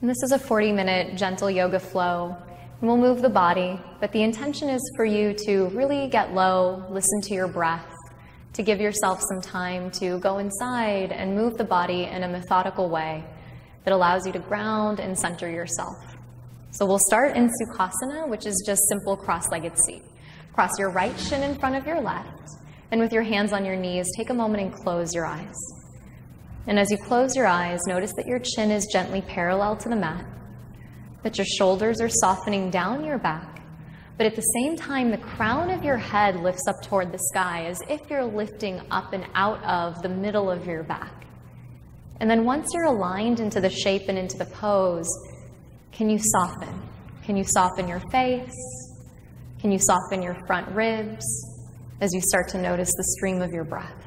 And this is a 40-minute gentle yoga flow. And we'll move the body, but the intention is for you to really get low, listen to your breath, to give yourself some time to go inside and move the body in a methodical way that allows you to ground and center yourself. So we'll start in Sukhasana, which is just simple cross-legged seat. Cross your right shin in front of your left, and with your hands on your knees, take a moment and close your eyes. And as you close your eyes, notice that your chin is gently parallel to the mat, that your shoulders are softening down your back, but at the same time, the crown of your head lifts up toward the sky as if you're lifting up and out of the middle of your back. And then once you're aligned into the shape and into the pose, can you soften? Can you soften your face? Can you soften your front ribs as you start to notice the stream of your breath?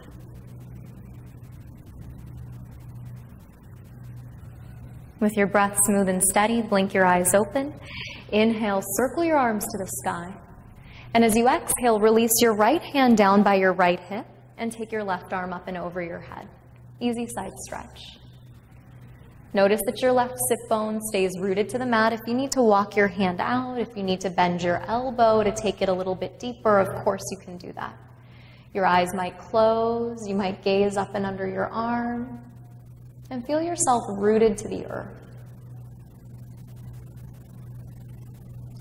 With your breath smooth and steady, blink your eyes open. Inhale, circle your arms to the sky. And as you exhale, release your right hand down by your right hip and take your left arm up and over your head. Easy side stretch. Notice that your left sit bone stays rooted to the mat. If you need to walk your hand out, if you need to bend your elbow to take it a little bit deeper, of course you can do that. Your eyes might close, you might gaze up and under your arm, and feel yourself rooted to the earth.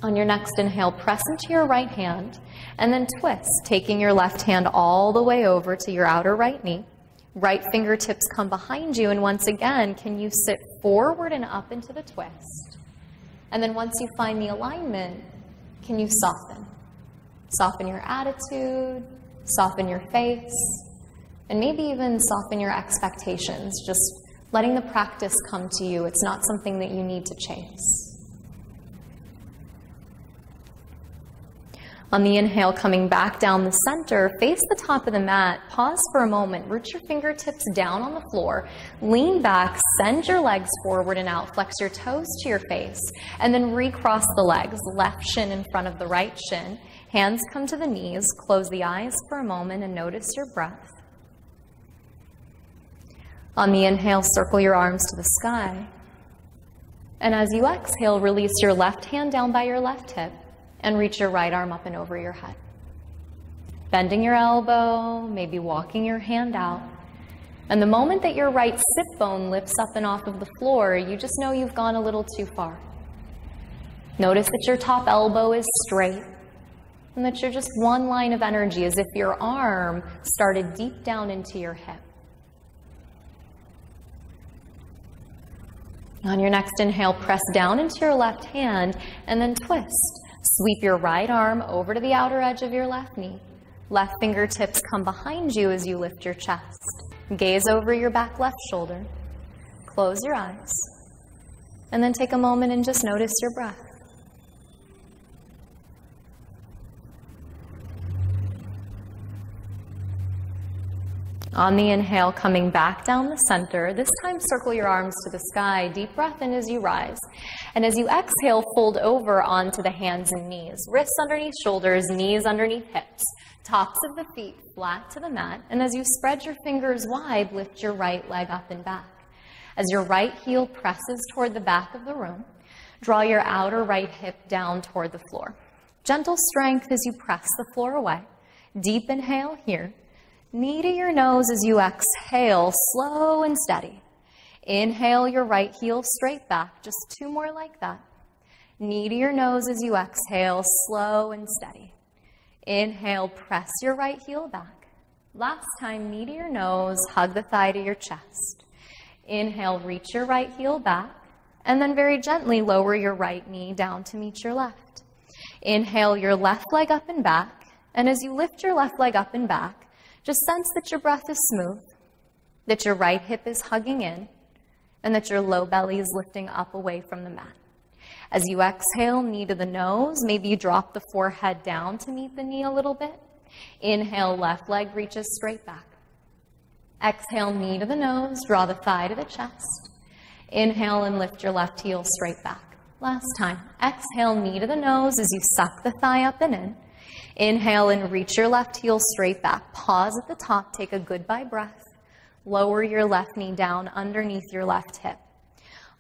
On your next inhale, press into your right hand, and then twist, taking your left hand all the way over to your outer right knee. Right fingertips come behind you, and once again, can you sit forward and up into the twist? And then once you find the alignment, can you soften? Soften your attitude, soften your face, and maybe even soften your expectations, just letting the practice come to you. It's not something that you need to chase. On the inhale, coming back down the center, face the top of the mat, pause for a moment, root your fingertips down on the floor, lean back, send your legs forward and out, flex your toes to your face, and then recross the legs, left shin in front of the right shin, hands come to the knees, close the eyes for a moment and notice your breath. On the inhale, circle your arms to the sky. And as you exhale, release your left hand down by your left hip and reach your right arm up and over your head. Bending your elbow, maybe walking your hand out. And the moment that your right sit bone lifts up and off of the floor, you just know you've gone a little too far. Notice that your top elbow is straight and that you're just one line of energy, as if your arm started deep down into your hip. On your next inhale, press down into your left hand and then twist. Sweep your right arm over to the outer edge of your left knee. Left fingertips come behind you as you lift your chest. Gaze over your back left shoulder. Close your eyes. And then take a moment and just notice your breath. On the inhale, coming back down the center, this time circle your arms to the sky, deep breath in as you rise. And as you exhale, fold over onto the hands and knees, wrists underneath shoulders, knees underneath hips, tops of the feet flat to the mat. And as you spread your fingers wide, lift your right leg up and back. As your right heel presses toward the back of the room, draw your outer right hip down toward the floor. Gentle strength as you press the floor away. Deep inhale here. Knee to your nose as you exhale, slow and steady. Inhale your right heel straight back, just two more like that. Knee to your nose as you exhale, slow and steady. Inhale, press your right heel back. Last time, knee to your nose, hug the thigh to your chest. Inhale, reach your right heel back, and then very gently lower your right knee down to meet your left. Inhale your left leg up and back, and as you lift your left leg up and back, just sense that your breath is smooth, that your right hip is hugging in, and that your low belly is lifting up away from the mat. As you exhale, knee to the nose, maybe you drop the forehead down to meet the knee a little bit. Inhale, left leg reaches straight back. Exhale, knee to the nose, draw the thigh to the chest. Inhale and lift your left heel straight back. Last time. Exhale, knee to the nose as you suck the thigh up and in. Inhale and reach your left heel straight back. Pause at the top, take a goodbye breath. Lower your left knee down underneath your left hip.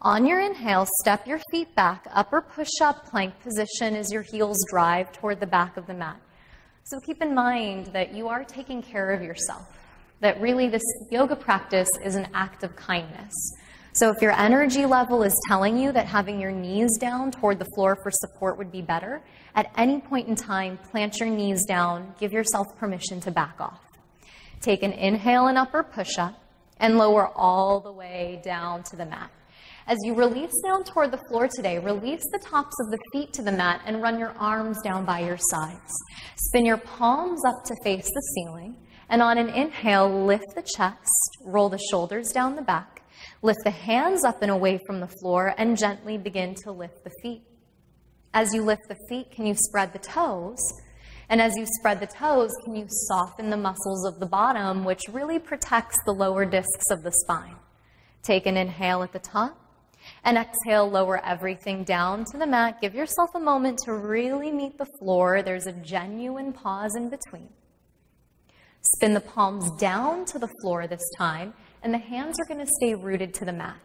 On your inhale, step your feet back, upper push-up plank position as your heels drive toward the back of the mat. So keep in mind that you are taking care of yourself, that really this yoga practice is an act of kindness. So if your energy level is telling you that having your knees down toward the floor for support would be better, at any point in time, plant your knees down, give yourself permission to back off. Take an inhale and upper push-up and lower all the way down to the mat. As you release down toward the floor today, release the tops of the feet to the mat and run your arms down by your sides. Spin your palms up to face the ceiling, and on an inhale, lift the chest, roll the shoulders down the back, lift the hands up and away from the floor, and gently begin to lift the feet. As you lift the feet, can you spread the toes? And as you spread the toes, can you soften the muscles of the bottom, which really protects the lower discs of the spine? Take an inhale at the top. And exhale, lower everything down to the mat. Give yourself a moment to really meet the floor. There's a genuine pause in between. Spin the palms down to the floor this time, and the hands are going to stay rooted to the mat.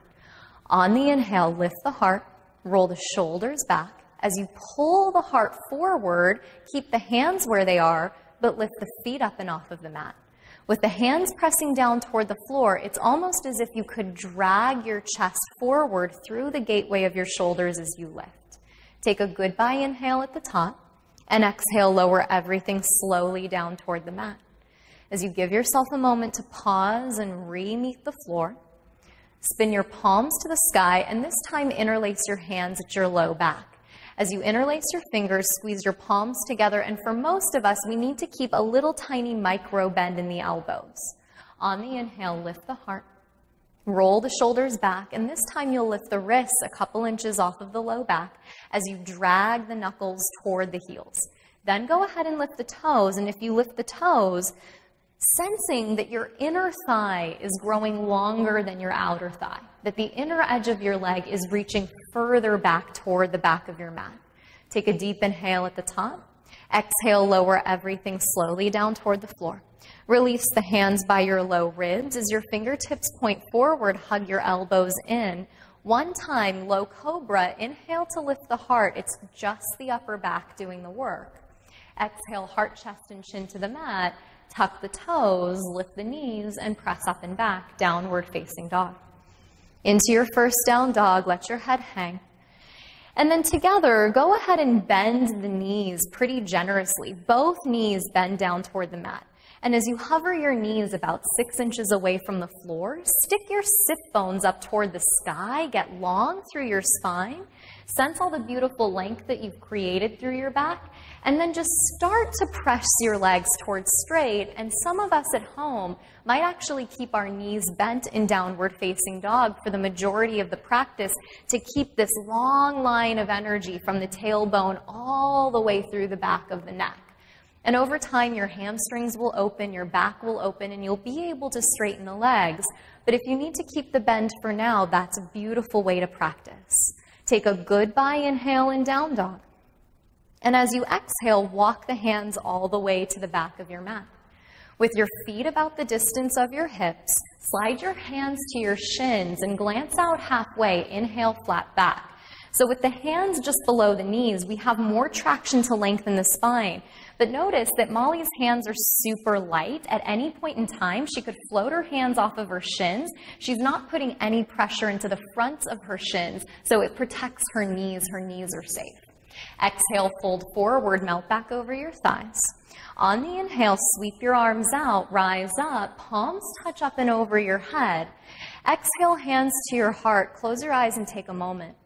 On the inhale, lift the heart, roll the shoulders back. As you pull the heart forward, keep the hands where they are, but lift the feet up and off of the mat. With the hands pressing down toward the floor, it's almost as if you could drag your chest forward through the gateway of your shoulders as you lift. Take a goodbye inhale at the top, and exhale, lower everything slowly down toward the mat. As you give yourself a moment to pause and re-meet the floor, spin your palms to the sky, and this time interlace your hands at your low back. As you interlace your fingers, squeeze your palms together, and for most of us, we need to keep a little tiny micro bend in the elbows. On the inhale, lift the heart, roll the shoulders back, and this time you'll lift the wrists a couple inches off of the low back as you drag the knuckles toward the heels. Then go ahead and lift the toes, and if you lift the toes, sensing that your inner thigh is growing longer than your outer thigh, that the inner edge of your leg is reaching further back toward the back of your mat. Take a deep inhale at the top. Exhale, lower everything slowly down toward the floor. Release the hands by your low ribs. As your fingertips point forward, hug your elbows in. One time, low cobra, inhale to lift the heart. It's just the upper back doing the work. Exhale, heart, chest, and chin to the mat. Tuck the toes, lift the knees, and press up and back, downward facing dog. Into your first down dog, let your head hang. And then together, go ahead and bend the knees pretty generously. Both knees bend down toward the mat. And as you hover your knees about 6 inches away from the floor, stick your sit bones up toward the sky, get long through your spine, sense all the beautiful length that you've created through your back, and then just start to press your legs towards straight. And some of us at home might actually keep our knees bent in downward facing dog for the majority of the practice to keep this long line of energy from the tailbone all the way through the back of the neck. And over time, your hamstrings will open, your back will open, and you'll be able to straighten the legs. But if you need to keep the bend for now, that's a beautiful way to practice. Take a goodbye inhale in down dog. And as you exhale, walk the hands all the way to the back of your mat. With your feet about the distance of your hips, slide your hands to your shins and glance out halfway. Inhale, flat back. So with the hands just below the knees, we have more traction to lengthen the spine. But notice that Molly's hands are super light. At any point in time, she could float her hands off of her shins. She's not putting any pressure into the fronts of her shins, so it protects her knees. Her knees are safe. Exhale, fold forward, melt back over your thighs. On the inhale, sweep your arms out, rise up, palms touch up and over your head. Exhale, hands to your heart. Close your eyes and take a moment.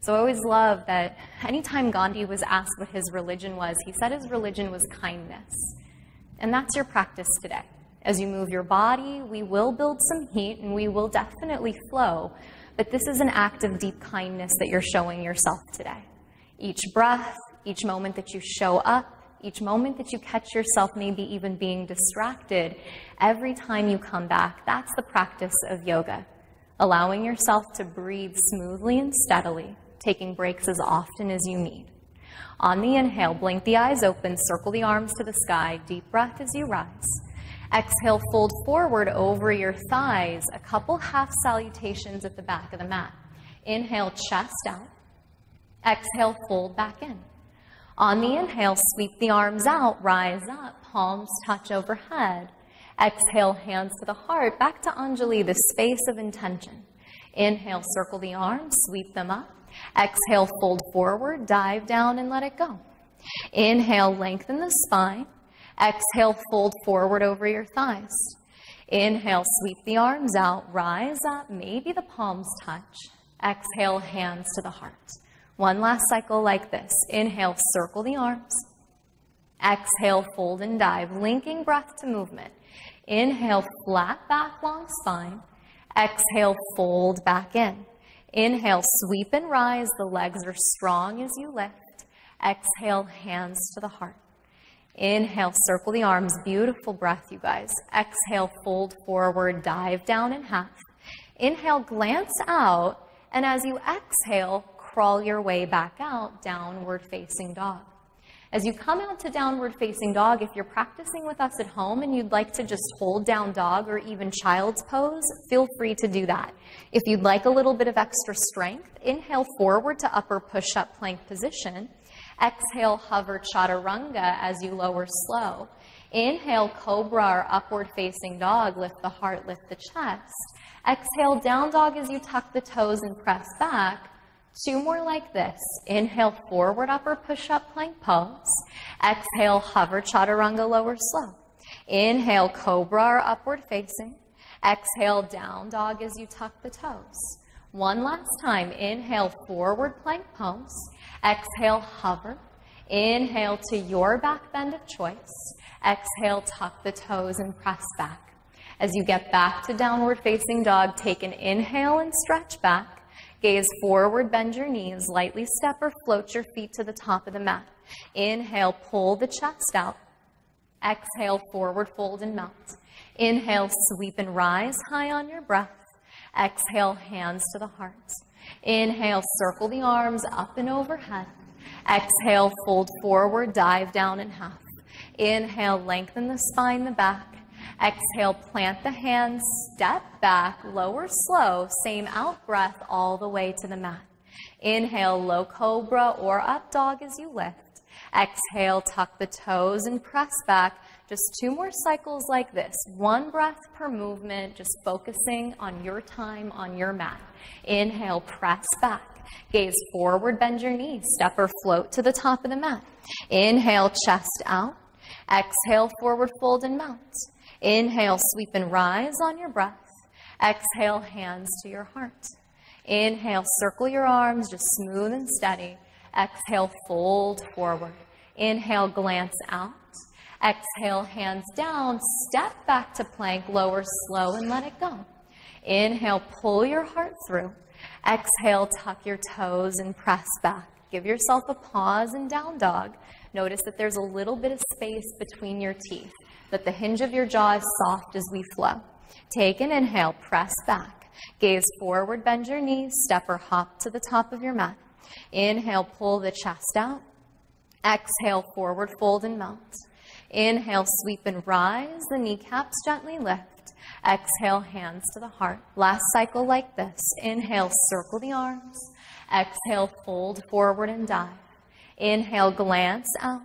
So I always love that anytime Gandhi was asked what his religion was, he said his religion was kindness. And that's your practice today. As you move your body, we will build some heat and we will definitely flow, but this is an act of deep kindness that you're showing yourself today. Each breath, each moment that you show up, each moment that you catch yourself maybe even being distracted, every time you come back, that's the practice of yoga. Allowing yourself to breathe smoothly and steadily, taking breaks as often as you need. On the inhale, blink the eyes open, circle the arms to the sky, deep breath as you rise. Exhale, fold forward over your thighs, a couple half salutations at the back of the mat. Inhale, chest out. Exhale, fold back in. On the inhale, sweep the arms out, rise up, palms touch overhead. Exhale, hands to the heart, back to Anjali, the space of intention. Inhale, circle the arms, sweep them up. Exhale, fold forward, dive down and let it go. Inhale, lengthen the spine. Exhale, fold forward over your thighs. Inhale, sweep the arms out, rise up, maybe the palms touch. Exhale, hands to the heart. One last cycle like this. Inhale, circle the arms. Exhale, fold and dive, linking breath to movement. Inhale, flat back, long spine. Exhale, fold back in. Inhale, sweep and rise. The legs are strong as you lift. Exhale, hands to the heart. Inhale, circle the arms. Beautiful breath, you guys. Exhale, fold forward, dive down in half. Inhale, glance out. And as you exhale, crawl your way back out, downward facing dog. As you come out to downward facing dog, if you're practicing with us at home and you'd like to just hold down dog or even child's pose, feel free to do that. If you'd like a little bit of extra strength, inhale forward to upper push-up plank position. Exhale, hover chaturanga as you lower slow. Inhale, cobra or upward facing dog, lift the heart, lift the chest. Exhale, down dog as you tuck the toes and press back. Two more like this. Inhale, forward upper push-up plank pose. Exhale, hover chaturanga, lower slow. Inhale, cobra or upward facing. Exhale, down dog as you tuck the toes. One last time. Inhale, forward plank pose. Exhale, hover. Inhale to your back bend of choice. Exhale, tuck the toes and press back. As you get back to downward facing dog, take an inhale and stretch back. Gaze forward, bend your knees, lightly step or float your feet to the top of the mat. Inhale, pull the chest out. Exhale, forward fold and melt. Inhale, sweep and rise high on your breath. Exhale, hands to the heart. Inhale, circle the arms up and overhead. Exhale, fold forward, dive down in half. Inhale, lengthen the spine, the back. Exhale, plant the hands, step back, lower slow, same out breath all the way to the mat. Inhale, low cobra or up dog as you lift. Exhale, tuck the toes and press back. Just two more cycles like this. One breath per movement, just focusing on your time on your mat. Inhale, press back. Gaze forward, bend your knees, step or float to the top of the mat. Inhale, chest out. Exhale, forward fold and mount. Inhale, sweep and rise on your breath. Exhale, hands to your heart. Inhale, circle your arms, just smooth and steady. Exhale, fold forward. Inhale, glance out. Exhale, hands down, step back to plank, lower slow and let it go. Inhale, pull your heart through. Exhale, tuck your toes and press back. Give yourself a pause in down dog. Notice that there's a little bit of space between your teeth, that the hinge of your jaw is soft as we flow. Take an inhale, press back. Gaze forward, bend your knees, step or hop to the top of your mat. Inhale, pull the chest out. Exhale, forward fold and melt. Inhale, sweep and rise, the kneecaps gently lift. Exhale, hands to the heart. Last cycle like this. Inhale, circle the arms. Exhale, fold forward and dive. Inhale, glance out.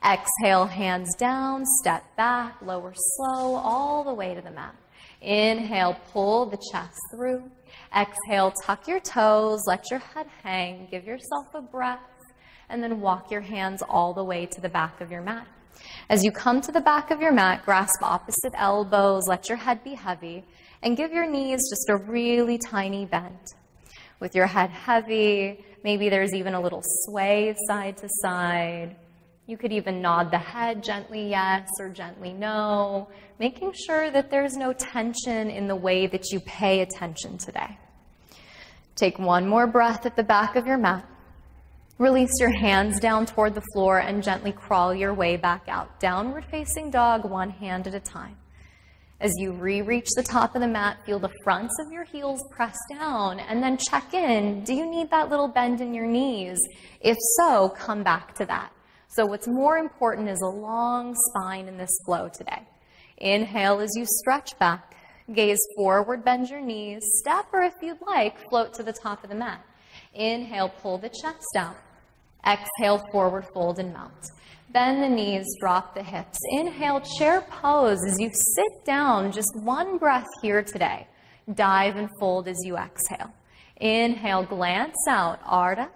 Exhale, hands down, step back, lower slow, all the way to the mat. Inhale, pull the chest through. Exhale, tuck your toes, let your head hang, give yourself a breath, and then walk your hands all the way to the back of your mat. As you come to the back of your mat, grasp opposite elbows, let your head be heavy, and give your knees just a really tiny bend. With your head heavy, maybe there's even a little sway side to side. You could even nod the head gently yes or gently no, making sure that there's no tension in the way that you pay attention today. Take one more breath at the back of your mat. Release your hands down toward the floor and gently crawl your way back out. Downward facing dog, one hand at a time. As you re-reach the top of the mat, feel the fronts of your heels press down and then check in. Do you need that little bend in your knees? If so, come back to that. So what's more important is a long spine in this flow today. Inhale as you stretch back. Gaze forward, bend your knees, step, or if you'd like, float to the top of the mat. Inhale, pull the chest out. Exhale, forward fold and mount. Bend the knees, drop the hips. Inhale, chair pose as you sit down. Just one breath here today. Dive and fold as you exhale. Inhale, glance out, Ardha.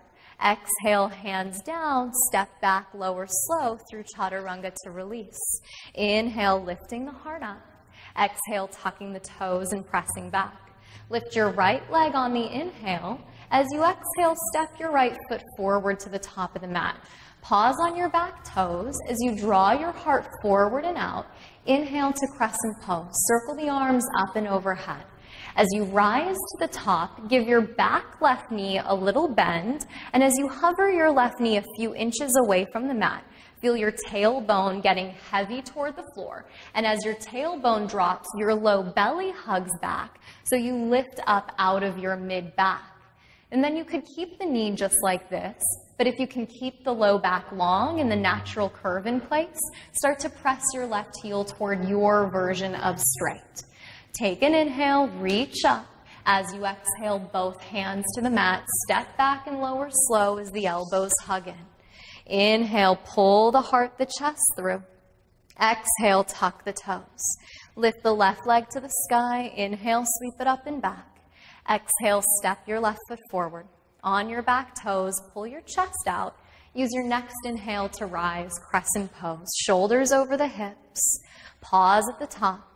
Exhale, hands down, step back, lower slow through Chaturanga to release. Inhale, lifting the heart up. Exhale, tucking the toes and pressing back. Lift your right leg on the inhale. As you exhale, step your right foot forward to the top of the mat. Pause on your back toes as you draw your heart forward and out. Inhale to crescent pose. Circle the arms up and overhead. As you rise to the top, give your back left knee a little bend, and as you hover your left knee a few inches away from the mat, feel your tailbone getting heavy toward the floor. And as your tailbone drops, your low belly hugs back, so you lift up out of your mid-back. And then you could keep the knee just like this, but if you can keep the low back long and the natural curve in place, start to press your left heel toward your version of straight. Take an inhale, reach up. As you exhale, both hands to the mat, step back and lower slow as the elbows hug in. Inhale, pull the heart, the chest through. Exhale, tuck the toes. Lift the left leg to the sky. Inhale, sweep it up and back. Exhale, step your left foot forward. On your back toes, pull your chest out. Use your next inhale to rise, crescent pose. Shoulders over the hips. Pause at the top.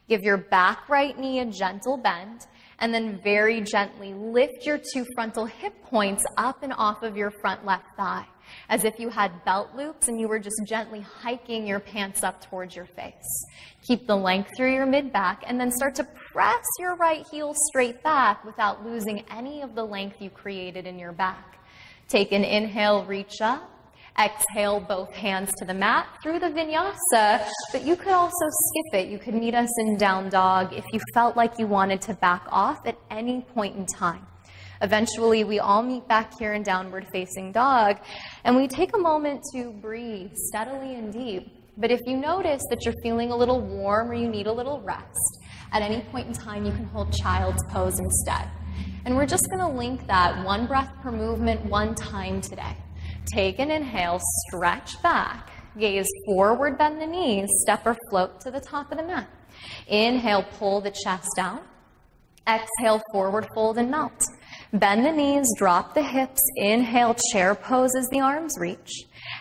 Give your back right knee a gentle bend, and then very gently lift your two frontal hip points up and off of your front left thigh, as if you had belt loops and you were just gently hiking your pants up towards your face. Keep the length through your mid-back, and then start to press your right heel straight back without losing any of the length you created in your back. Take an inhale, reach up. Exhale, both hands to the mat through the vinyasa, but you could also skip it. You could meet us in down dog if you felt like you wanted to back off at any point in time. Eventually, we all meet back here in downward facing dog, and we take a moment to breathe steadily and deep. But if you notice that you're feeling a little warm or you need a little rest, at any point in time, you can hold child's pose instead. And we're just going to link that one breath per movement, one time today. Take an inhale, stretch back, gaze forward, bend the knees, step or float to the top of the mat. Inhale, pull the chest out. Exhale, forward fold and melt. Bend the knees, drop the hips. Inhale, chair pose as the arms reach.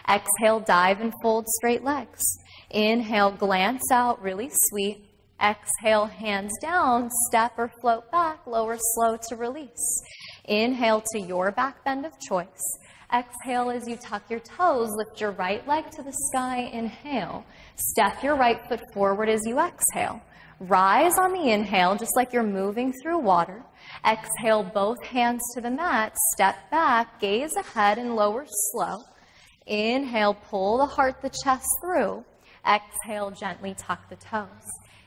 Exhale, dive and fold straight legs. Inhale, glance out, really sweet. Exhale, hands down, step or float back, lower slow to release. Inhale to your back bend of choice. Exhale as you tuck your toes, lift your right leg to the sky, inhale. Step your right foot forward as you exhale. Rise on the inhale, just like you're moving through water. Exhale, both hands to the mat, step back, gaze ahead and lower slow. Inhale, pull the heart, the chest through. Exhale, gently tuck the toes.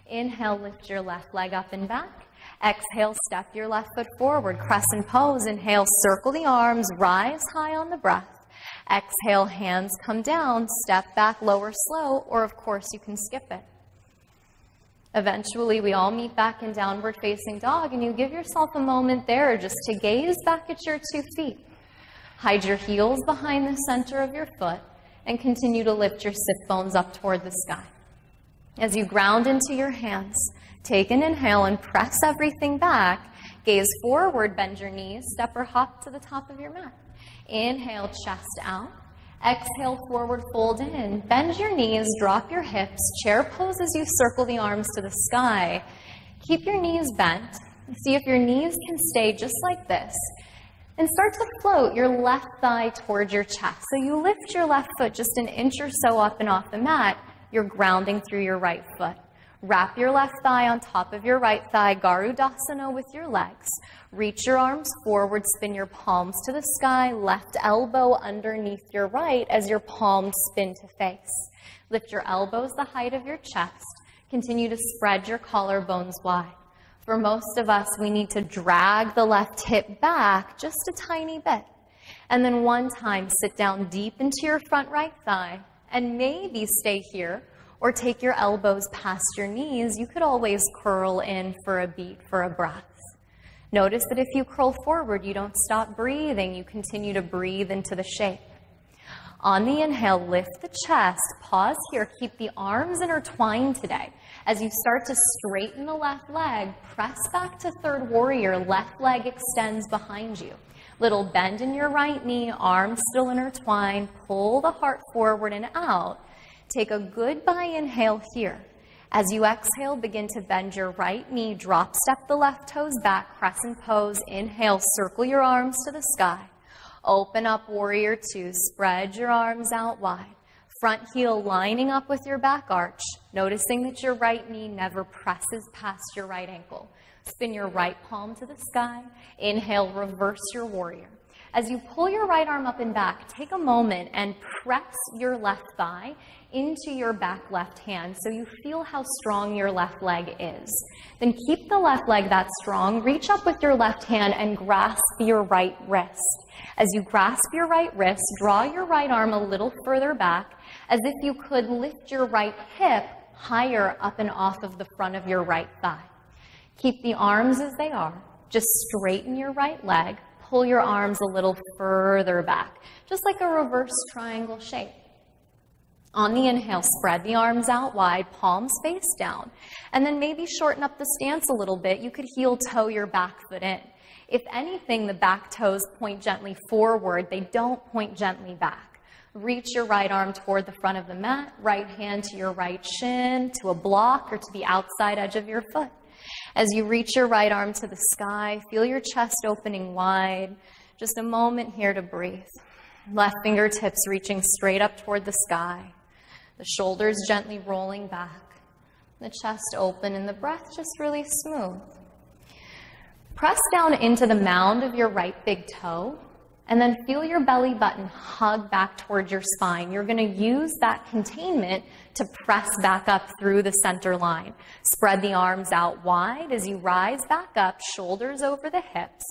Inhale, lift your left leg up and back. Exhale, step your left foot forward, crescent pose. Inhale, circle the arms, rise high on the breath. Exhale, hands come down, step back, lower slow, or of course you can skip it. Eventually, we all meet back in downward facing dog, and you give yourself a moment there just to gaze back at your 2 feet. Hide your heels behind the center of your foot and continue to lift your sit bones up toward the sky. As you ground into your hands, take an inhale and press everything back. Gaze forward, bend your knees, step or hop to the top of your mat. Inhale, chest out. Exhale, forward fold in. Bend your knees, drop your hips, chair pose as you circle the arms to the sky. Keep your knees bent. See if your knees can stay just like this. And start to float your left thigh towards your chest. So you lift your left foot just an inch or so up and off the mat. You're grounding through your right foot. Wrap your left thigh on top of your right thigh, Garudasana with your legs. Reach your arms forward, spin your palms to the sky, left elbow underneath your right as your palms spin to face. Lift your elbows the height of your chest. Continue to spread your collarbones wide. For most of us, we need to drag the left hip back just a tiny bit. And then one time, sit down deep into your front right thigh and maybe stay here. Or take your elbows past your knees. You could always curl in for a beat, for a breath. Notice that if you curl forward, you don't stop breathing. You continue to breathe into the shape. On the inhale, lift the chest. Pause here. Keep the arms intertwined today. As you start to straighten the left leg, press back to third warrior. Left leg extends behind you. Little bend in your right knee, arms still intertwined. Pull the heart forward and out. Take a goodbye inhale here. As you exhale, begin to bend your right knee. Drop step the left toes back. Crescent pose. Inhale, circle your arms to the sky. Open up, warrior two. Spread your arms out wide. Front heel lining up with your back arch, noticing that your right knee never presses past your right ankle. Spin your right palm to the sky. Inhale, reverse your warrior. As you pull your right arm up and back, take a moment and press your left thigh into your back left hand so you feel how strong your left leg is. Then keep the left leg that strong. Reach up with your left hand and grasp your right wrist. As you grasp your right wrist, draw your right arm a little further back as if you could lift your right hip higher up and off of the front of your right thigh. Keep the arms as they are. Just straighten your right leg. Pull your arms a little further back, just like a reverse triangle shape. On the inhale, spread the arms out wide, palms face down, and then maybe shorten up the stance a little bit. You could heel toe your back foot in. If anything, the back toes point gently forward. They don't point gently back. Reach your right arm toward the front of the mat, right hand to your right shin, to a block, or to the outside edge of your foot. As you reach your right arm to the sky, feel your chest opening wide. Just a moment here to breathe. Left fingertips reaching straight up toward the sky. The shoulders gently rolling back. The chest open and the breath just really smooth. Press down into the mound of your right big toe and then feel your belly button hug back towards your spine. You're going to use that containment to press back up through the center line. Spread the arms out wide as you rise back up, shoulders over the hips.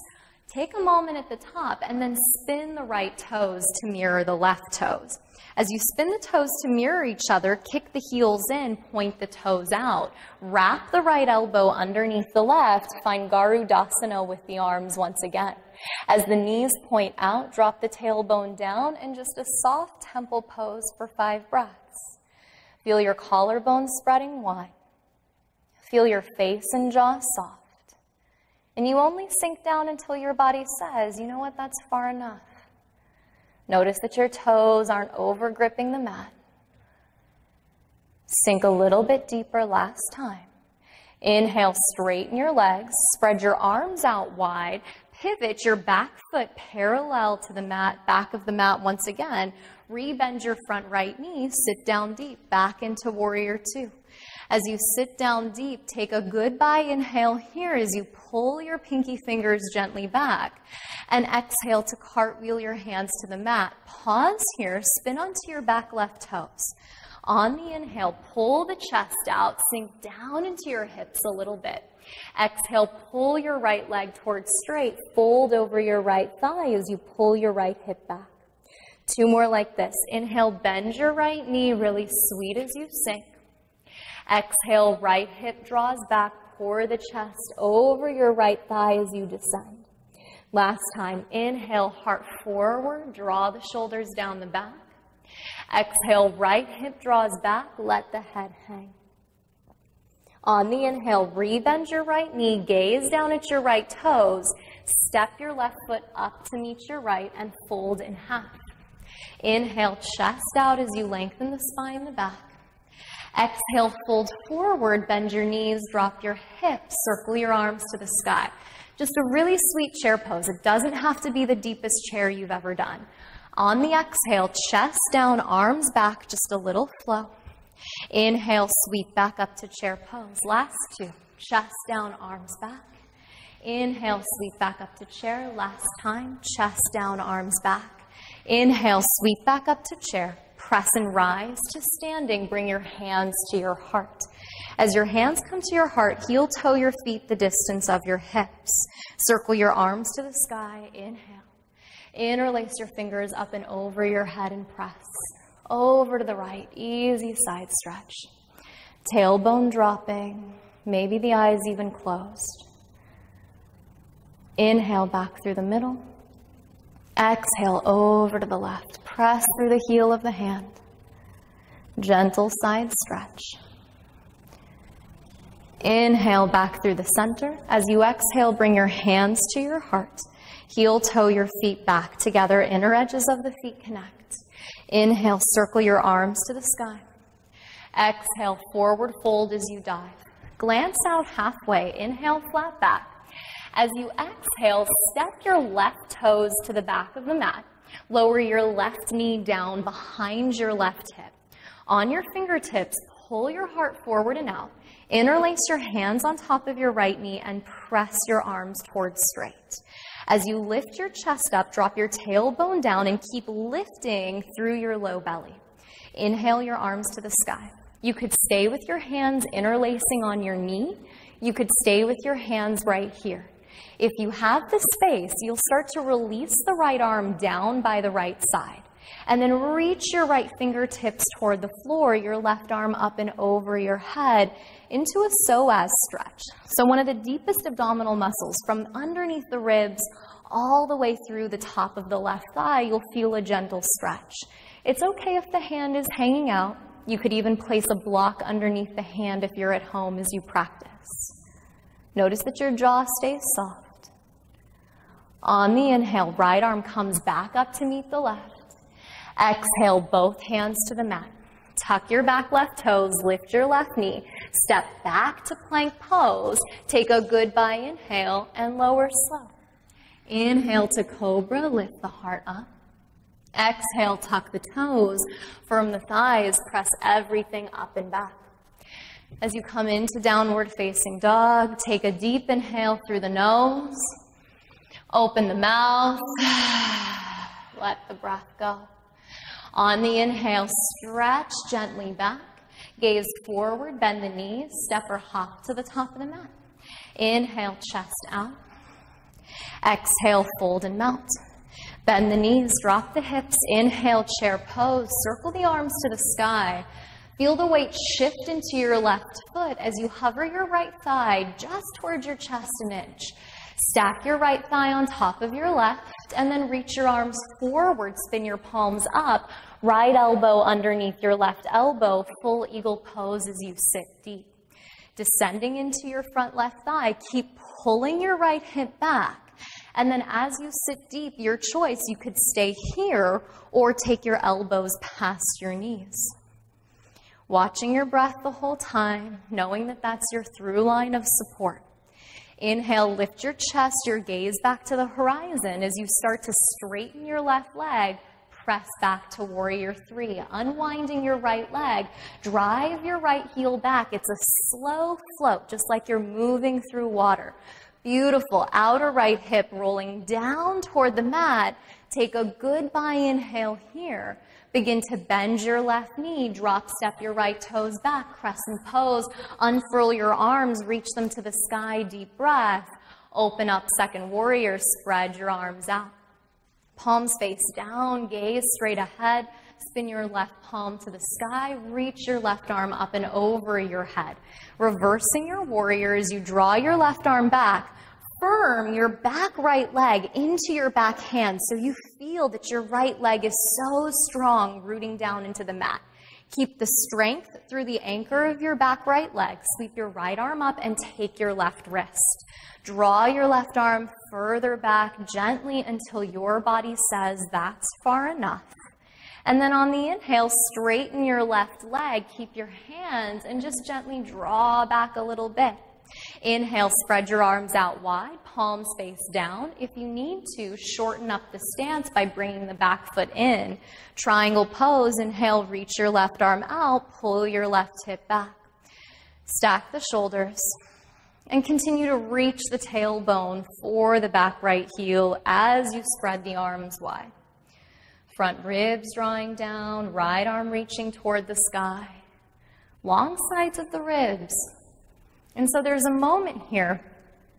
Take a moment at the top and then spin the right toes to mirror the left toes. As you spin the toes to mirror each other, kick the heels in, point the toes out. Wrap the right elbow underneath the left. Find Garudasana with the arms once again. As the knees point out, drop the tailbone down and just a soft temple pose for 5 breaths. Feel your collarbone spreading wide. Feel your face and jaw soft. And you only sink down until your body says, you know what, that's far enough. Notice that your toes aren't over gripping the mat. Sink a little bit deeper last time. Inhale, straighten your legs, spread your arms out wide, pivot your back foot parallel to the mat, back of the mat once again. Rebend your front right knee, sit down deep, back into warrior two. As you sit down deep, take a goodbye inhale here as you pull your pinky fingers gently back. And exhale to cartwheel your hands to the mat. Pause here, spin onto your back left toes. On the inhale, pull the chest out, sink down into your hips a little bit. Exhale, pull your right leg towards straight, fold over your right thigh as you pull your right hip back. 2 more like this. Inhale, bend your right knee really sweet as you sink. Exhale, right hip draws back, pour the chest over your right thigh as you descend. Last time, inhale, heart forward, draw the shoulders down the back. Exhale, right hip draws back, let the head hang. On the inhale, rebend your right knee, gaze down at your right toes, step your left foot up to meet your right and fold in half. Inhale, chest out as you lengthen the spine in the back. Exhale, fold forward, bend your knees, drop your hips, circle your arms to the sky. Just a really sweet chair pose. It doesn't have to be the deepest chair you've ever done. On the exhale, chest down, arms back, just a little flow. Inhale, sweep back up to chair pose. Last 2, chest down, arms back. Inhale, sweep back up to chair. Last time, chest down, arms back. Inhale, sweep back up to chair. Press and rise to standing. Bring your hands to your heart. As your hands come to your heart, heel toe your feet the distance of your hips. Circle your arms to the sky. Inhale. Interlace your fingers up and over your head and press. Over to the right. Easy side stretch. Tailbone dropping, maybe the eyes even closed. Inhale back through the middle. Exhale over to the left. Press through the heel of the hand. Gentle side stretch. Inhale back through the center. As you exhale, bring your hands to your heart. Heel toe your feet back together. Inner edges of the feet connect. Inhale, circle your arms to the sky. Exhale, forward fold as you dive. Glance out halfway. Inhale, flat back. As you exhale, step your left toes to the back of the mat. Lower your left knee down behind your left hip. On your fingertips, pull your heart forward and out. Interlace your hands on top of your right knee and press your arms towards straight. As you lift your chest up, drop your tailbone down and keep lifting through your low belly. Inhale your arms to the sky. You could stay with your hands interlacing on your knee. You could stay with your hands right here. If you have the space, you'll start to release the right arm down by the right side. And then reach your right fingertips toward the floor, your left arm up and over your head into a psoas stretch. So one of the deepest abdominal muscles from underneath the ribs all the way through the top of the left thigh, you'll feel a gentle stretch. It's okay if the hand is hanging out. You could even place a block underneath the hand if you're at home as you practice. Notice that your jaw stays soft. On the inhale, right arm comes back up to meet the left. Exhale, both hands to the mat. Tuck your back left toes, lift your left knee. Step back to plank pose. Take a goodbye inhale and lower slow. Inhale to cobra, lift the heart up. Exhale, tuck the toes, firm the thighs, press everything up and back. As you come into downward facing dog, take a deep inhale through the nose. Open the mouth. Let the breath go. On the inhale, stretch gently back. Gaze forward, bend the knees, step or hop to the top of the mat. Inhale, chest out. Exhale, fold and melt. Bend the knees, drop the hips. Inhale, chair pose. Circle the arms to the sky. Feel the weight shift into your left foot as you hover your right thigh just towards your chest an inch. Stack your right thigh on top of your left and then reach your arms forward, spin your palms up, right elbow underneath your left elbow, full eagle pose as you sit deep. Descending into your front left thigh, keep pulling your right hip back. And then as you sit deep, your choice, you could stay here or take your elbows past your knees. Watching your breath the whole time, knowing that that's your through line of support. Inhale, lift your chest, your gaze back to the horizon. As you start to straighten your left leg, press back to warrior three. Unwinding your right leg, drive your right heel back. It's a slow float, just like you're moving through water. Beautiful. Outer right hip rolling down toward the mat. Take a goodbye inhale here. Begin to bend your left knee, drop step your right toes back, crescent pose, unfurl your arms, reach them to the sky, deep breath. Open up second warrior, spread your arms out. Palms face down, gaze straight ahead, spin your left palm to the sky, reach your left arm up and over your head. Reversing your warrior as you draw your left arm back. Firm your back right leg into your back hand so you feel that your right leg is so strong, rooting down into the mat. Keep the strength through the anchor of your back right leg. Sweep your right arm up and take your left wrist. Draw your left arm further back gently until your body says that's far enough. And then on the inhale, straighten your left leg. Keep your hands and just gently draw back a little bit. Inhale, spread your arms out wide, palms face down. If you need to, shorten up the stance by bringing the back foot in. Triangle pose, inhale, reach your left arm out, pull your left hip back. Stack the shoulders and continue to reach the tailbone for the back right heel as you spread the arms wide. Front ribs drawing down, right arm reaching toward the sky. Long sides of the ribs. And so there's a moment here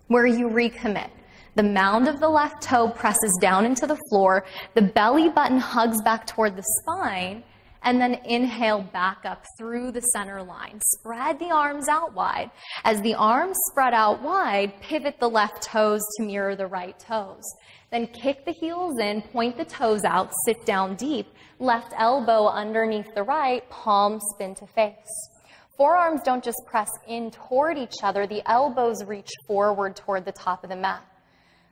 where you recommit. The mound of the left toe presses down into the floor. The belly button hugs back toward the spine. And then inhale back up through the center line. Spread the arms out wide. As the arms spread out wide, pivot the left toes to mirror the right toes. Then kick the heels in, point the toes out, sit down deep. Left elbow underneath the right, palm spin to face. Forearms don't just press in toward each other, the elbows reach forward toward the top of the mat.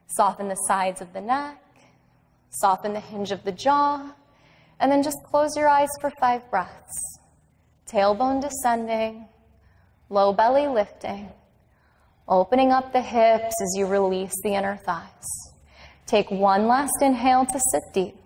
Soften the sides of the neck, soften the hinge of the jaw, and then just close your eyes for 5 breaths. Tailbone descending, low belly lifting, opening up the hips as you release the inner thighs. Take one last inhale to sit deep.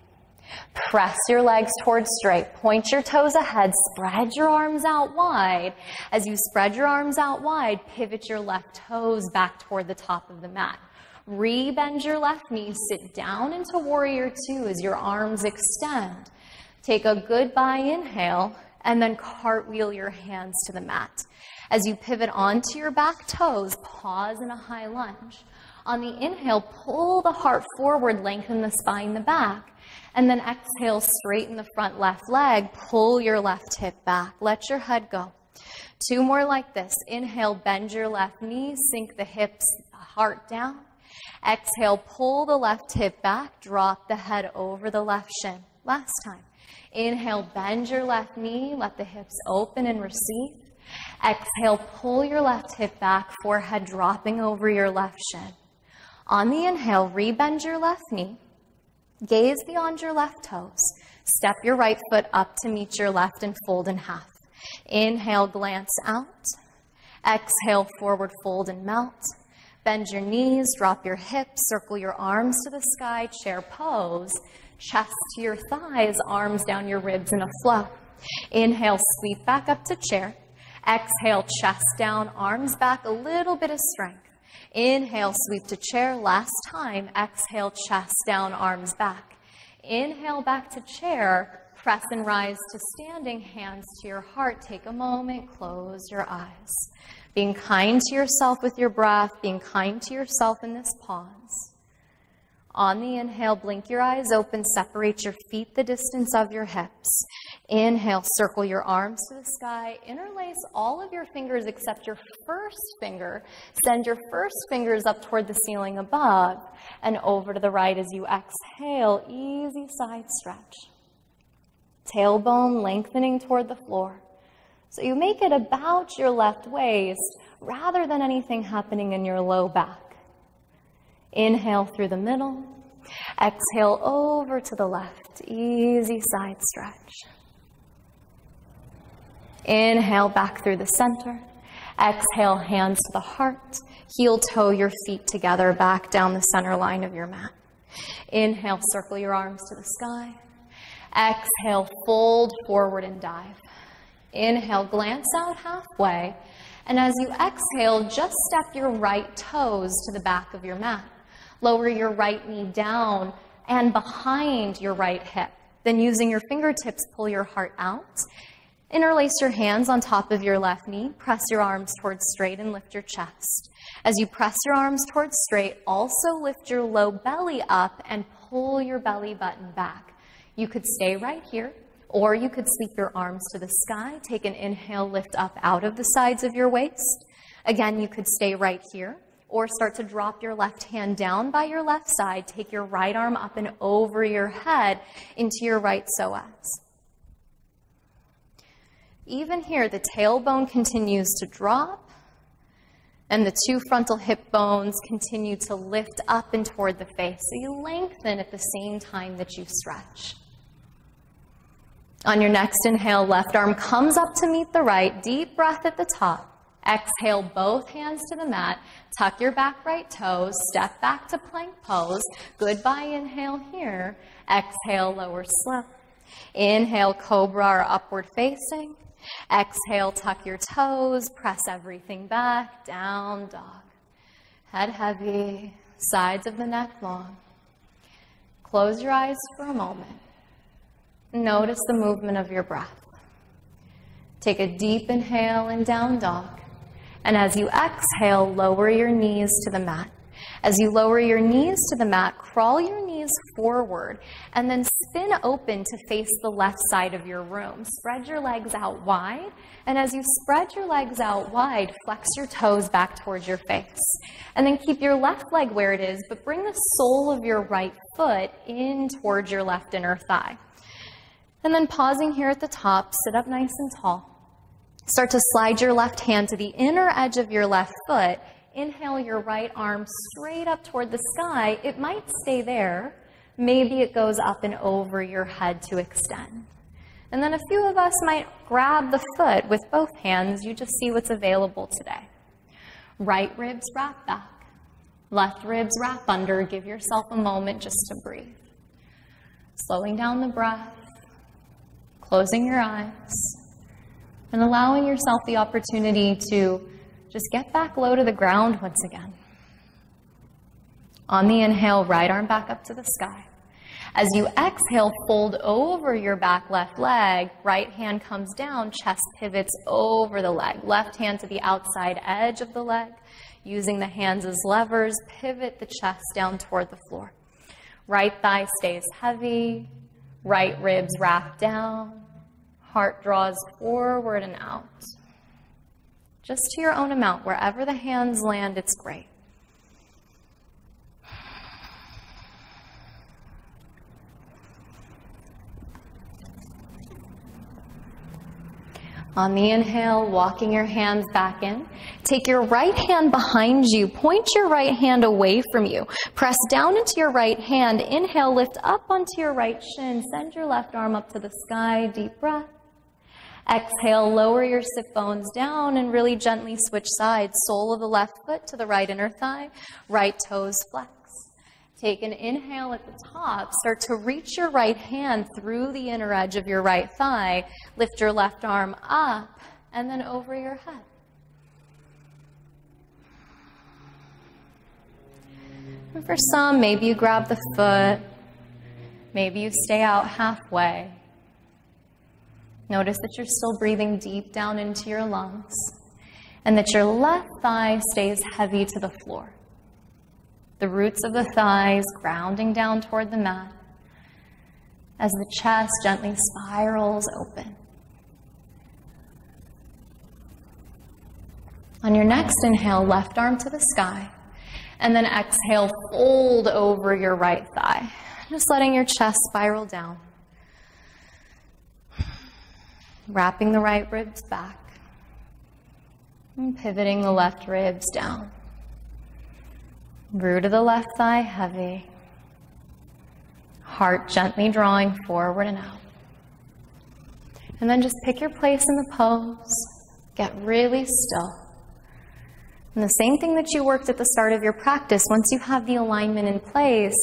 Press your legs towards straight. Point your toes ahead. Spread your arms out wide. As you spread your arms out wide, pivot your left toes back toward the top of the mat. Re-bend your left knee. Sit down into warrior 2 as your arms extend. Take a goodbye inhale and then cartwheel your hands to the mat. As you pivot onto your back toes, pause in a high lunge. On the inhale, pull the heart forward, lengthen the spine, the back. And then exhale, straighten the front left leg, pull your left hip back. Let your head go. 2 more like this. Inhale, bend your left knee, sink the hips, heart down. Exhale, pull the left hip back, drop the head over the left shin. Last time. Inhale, bend your left knee, let the hips open and receive. Exhale, pull your left hip back, forehead dropping over your left shin. On the inhale, re-bend your left knee. Gaze beyond your left toes. Step your right foot up to meet your left and fold in half. Inhale, glance out. Exhale, forward fold and melt. Bend your knees, drop your hips, circle your arms to the sky, chair pose. Chest to your thighs, arms down your ribs in a flow. Inhale, sweep back up to chair. Exhale, chest down, arms back, a little bit of strength. Inhale, sweep to chair. Last time. Exhale, chest down, arms back. Inhale, back to chair. Press and rise to standing, hands to your heart. Take a moment, close your eyes. Being kind to yourself with your breath, being kind to yourself in this pause. On the inhale, blink your eyes open, separate your feet the distance of your hips. Inhale, circle your arms to the sky, interlace all of your fingers except your first finger. Send your first fingers up toward the ceiling above and over to the right as you exhale, easy side stretch. Tailbone lengthening toward the floor. So you make it about your left waist rather than anything happening in your low back. Inhale through the middle. Exhale over to the left. Easy side stretch. Inhale back through the center. Exhale, hands to the heart. Heel toe your feet together back down the center line of your mat. Inhale, circle your arms to the sky. Exhale, fold forward and dive. Inhale, glance out halfway. And as you exhale, just step your right toes to the back of your mat. Lower your right knee down and behind your right hip. Then using your fingertips, pull your heart out. Interlace your hands on top of your left knee. Press your arms towards straight and lift your chest. As you press your arms towards straight, also lift your low belly up and pull your belly button back. You could stay right here, or you could sweep your arms to the sky. Take an inhale, lift up out of the sides of your waist. Again, you could stay right here, or start to drop your left hand down by your left side. Take your right arm up and over your head into your right psoas. Even here, the tailbone continues to drop, and the 2 frontal hip bones continue to lift up and toward the face. So you lengthen at the same time that you stretch. On your next inhale, left arm comes up to meet the right. Deep breath at the top. Exhale, both hands to the mat. Tuck your back right toes. Step back to plank pose. Goodbye inhale here. Exhale, lower slow. Inhale, cobra or upward facing. Exhale, tuck your toes. Press everything back. Down dog. Head heavy. Sides of the neck long. Close your eyes for a moment. Notice the movement of your breath. Take a deep inhale in down dog. And as you exhale, lower your knees to the mat. As you lower your knees to the mat, crawl your knees forward and then spin open to face the left side of your room. Spread your legs out wide, and as you spread your legs out wide, flex your toes back towards your face. And then keep your left leg where it is, but bring the sole of your right foot in towards your left inner thigh. And then pausing here at the top, sit up nice and tall. Start to slide your left hand to the inner edge of your left foot. Inhale your right arm straight up toward the sky. It might stay there. Maybe it goes up and over your head to extend. And then a few of us might grab the foot with both hands. You just see what's available today. Right ribs wrap back. Left ribs wrap under. Give yourself a moment just to breathe. Slowing down the breath. Closing your eyes. And allowing yourself the opportunity to just get back low to the ground once again. On the inhale, right arm back up to the sky. As you exhale, fold over your back left leg. Right hand comes down, chest pivots over the leg. Left hand to the outside edge of the leg. Using the hands as levers, pivot the chest down toward the floor. Right thigh stays heavy. Right ribs wrap down. Heart draws forward and out. Just to your own amount. Wherever the hands land, it's great. On the inhale, walking your hands back in. Take your right hand behind you. Point your right hand away from you. Press down into your right hand. Inhale, lift up onto your right shin. Send your left arm up to the sky. Deep breath. Exhale, lower your sit bones down and really gently switch sides. Sole of the left foot to the right inner thigh. Right toes flex. Take an inhale at the top. Start to reach your right hand through the inner edge of your right thigh. Lift your left arm up and then over your head. And for some, maybe you grab the foot. Maybe you stay out halfway. Notice that you're still breathing deep down into your lungs and that your left thigh stays heavy to the floor. The roots of the thighs grounding down toward the mat as the chest gently spirals open. On your next inhale, left arm to the sky, and then exhale, fold over your right thigh, just letting your chest spiral down. Wrapping the right ribs back and pivoting the left ribs down. Root of the left thigh heavy. Heart gently drawing forward and out. And then just pick your place in the pose. Get really still. And the same thing that you worked at the start of your practice, once you have the alignment in place,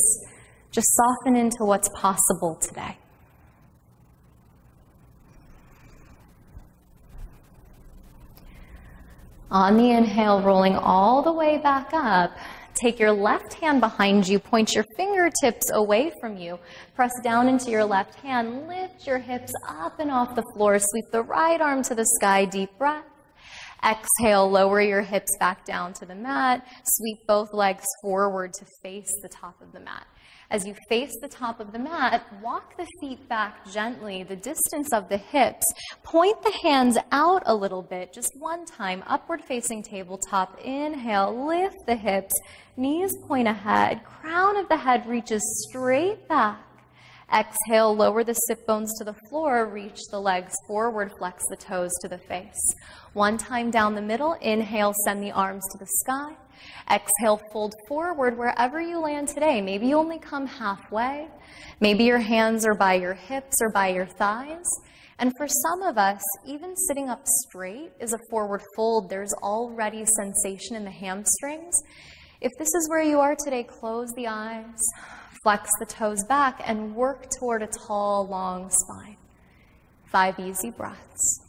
just soften into what's possible today. On the inhale, rolling all the way back up, take your left hand behind you, point your fingertips away from you, press down into your left hand, lift your hips up and off the floor, sweep the right arm to the sky, deep breath. Exhale, lower your hips back down to the mat, sweep both legs forward to face the top of the mat. As you face the top of the mat, walk the feet back gently, the distance of the hips. Point the hands out a little bit, just one time, upward facing tabletop. Inhale, lift the hips, knees point ahead, crown of the head reaches straight back. Exhale, lower the sit bones to the floor, reach the legs forward, flex the toes to the face. One time down the middle, inhale, send the arms to the sky. Exhale, fold forward wherever you land today. Maybe you only come halfway. Maybe your hands are by your hips or by your thighs. And for some of us, even sitting up straight is a forward fold. There's already sensation in the hamstrings. If this is where you are today, close the eyes, flex the toes back, and work toward a tall, long spine. 5 easy breaths.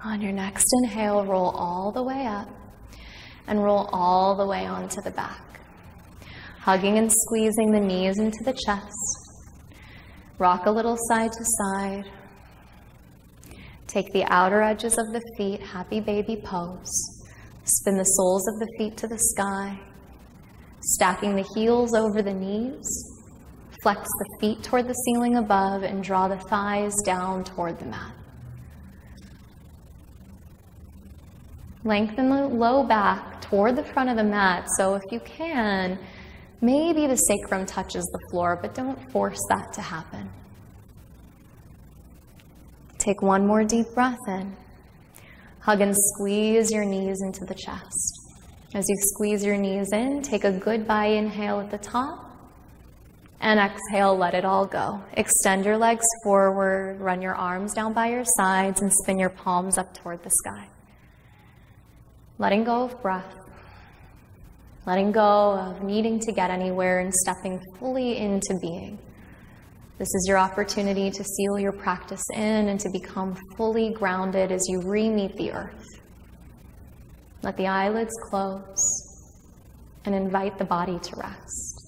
On your next inhale, roll all the way up. and roll all the way onto the back. Hugging and squeezing the knees into the chest. Rock a little side to side. Take the outer edges of the feet, happy baby pose. Spin the soles of the feet to the sky. Stacking the heels over the knees. Flex the feet toward the ceiling above and draw the thighs down toward the mat. Lengthen the low back toward the front of the mat, so if you can, maybe the sacrum touches the floor, but don't force that to happen. Take one more deep breath in. Hug and squeeze your knees into the chest. As you squeeze your knees in, take a goodbye inhale at the top, and exhale, let it all go. Extend your legs forward, run your arms down by your sides, and spin your palms up toward the sky. Letting go of breath. Letting go of needing to get anywhere and stepping fully into being. This is your opportunity to seal your practice in and to become fully grounded as you re-meet the earth. Let the eyelids close and invite the body to rest.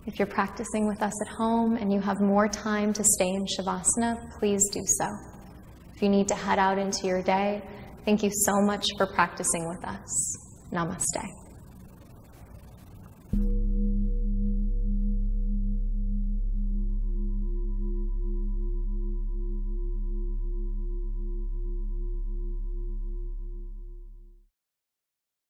If you're practicing with us at home and you have more time to stay in Shavasana, please do so. If you need to head out into your day, thank you so much for practicing with us. Namaste.